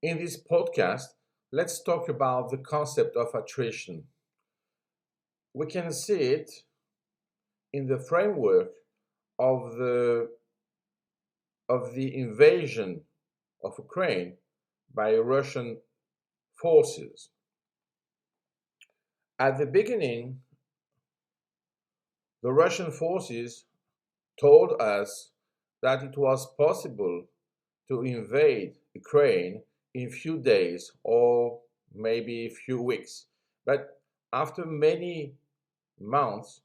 In this podcast, let's talk about the concept of attrition. We can see it in the framework of the invasion of Ukraine by Russian forces. At the beginning, the Russian forces told us that it was possible to invade Ukraine in few days or maybe a few weeks. But after many months,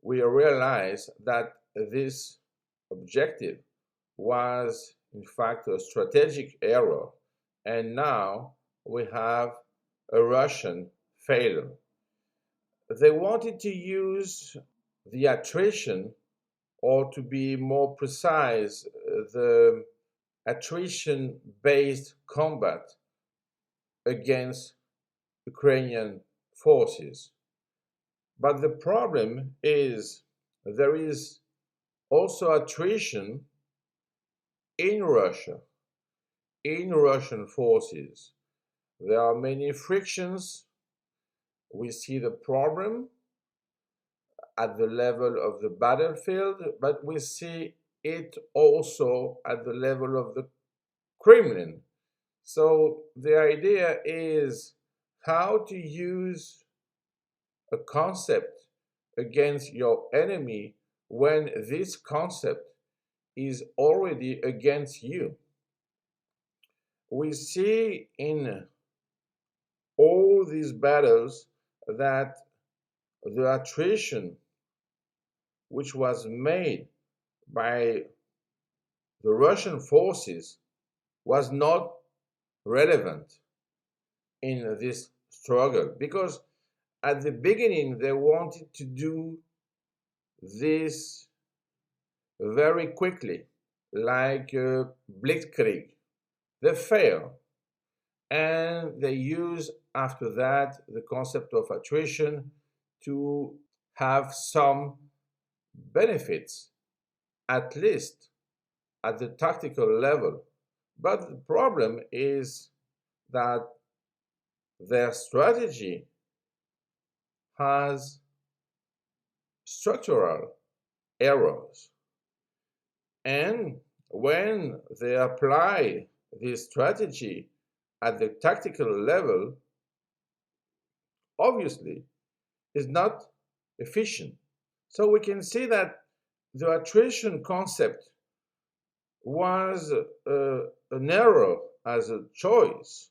we realized that this objective was in fact a strategic error, and now we have a Russian failure. They wanted to use the attrition, or to be more precise, the attrition based combat against Ukrainian forces. But the problem is there is also attrition in Russia, in Russian forces. There are many frictions. We see the problem at the level of the battlefield, but we see it also at the level of the Kremlin. So the idea is how to use a concept against your enemy when this concept is already against you. We see in all these battles that the attrition which was made by the Russian forces was not relevant in this struggle, because at the beginning they wanted to do this very quickly, like blitzkrieg. They fail, and they use after that the concept of attrition to have some benefits, at least at the tactical level. But the problem is that their strategy has structural errors. And when they apply this strategy at the tactical level, obviously, is not efficient. So we can see that the attrition concept was an error as a choice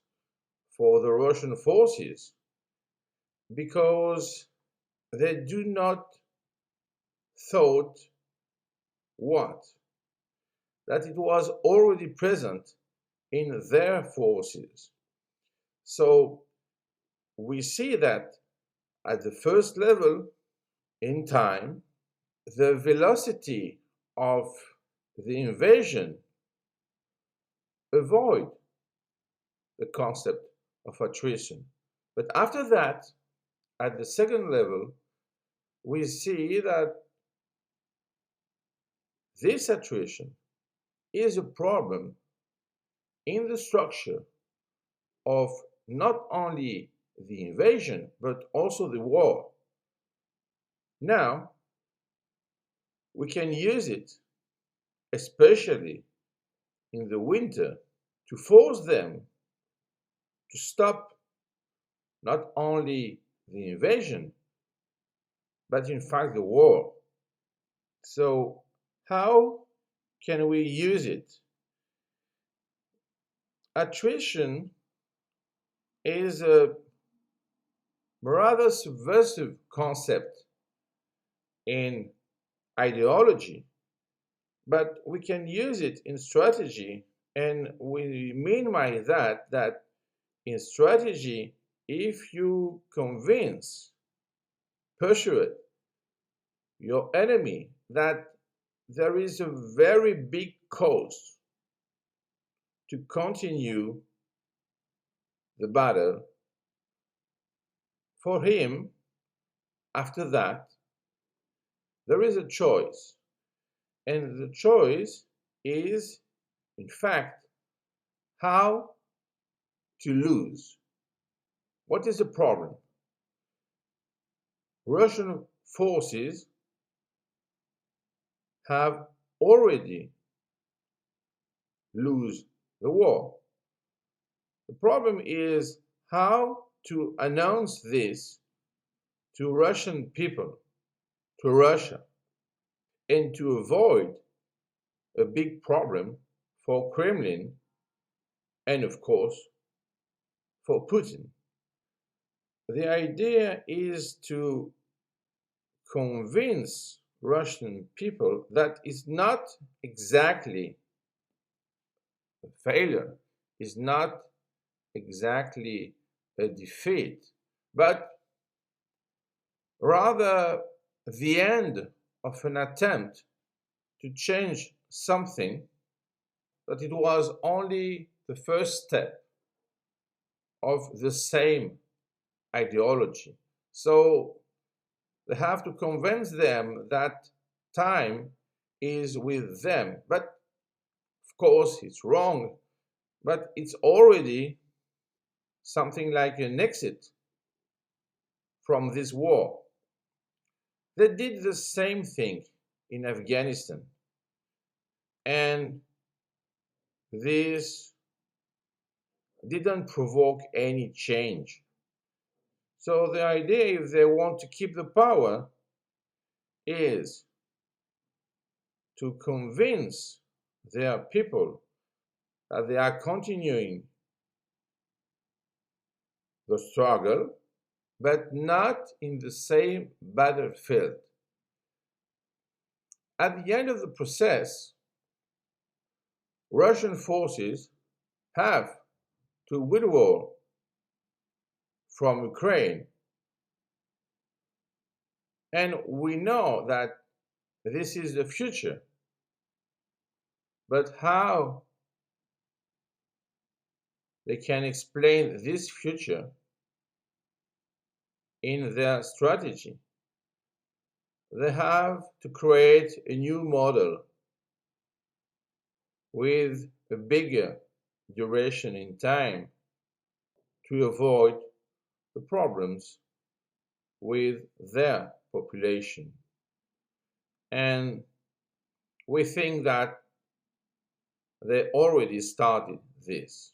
for the Russian forces, because they do not thought what? That it was already present in their forces. So we see that at the first level in time, the velocity of the invasion avoid the concept of attrition. But after that, at the second level, we see that this attrition is a problem in the structure of not only the invasion, but also the war. Now, we can use it, especially in the winter, to force them to stop not only the invasion, but in fact the war. So, how can we use it? Attrition is a rather subversive concept in ideology, but we can use it in strategy, and we mean by that in strategy, if you convince, persuade your enemy that there is a very big cost to continue the battle, for him, after that, there is a choice. And the choice is, in fact, how to lose. What is the problem? Russian forces have already lost the war. The problem is how to announce this to Russian people, to Russia, and to avoid a big problem for Kremlin and, of course, for Putin. The idea is to convince Russian people that it's not exactly a failure, it's not exactly a defeat, but rather the end of an attempt to change something, that it was only the first step of the same ideology. So they have to convince them that time is with them. But of course, it's wrong, but it's already something like an exit from this war. They did the same thing in Afghanistan, and this didn't provoke any change. So the idea, if they want to keep the power, is to convince their people that they are continuing the struggle, but not in the same battlefield. At the end of the process, Russian forces have to withdraw from Ukraine. And we know that this is the future. But how they can explain this future in their strategy? They have to create a new model with a bigger duration in time to avoid the problems with their population. And we think that they already started this.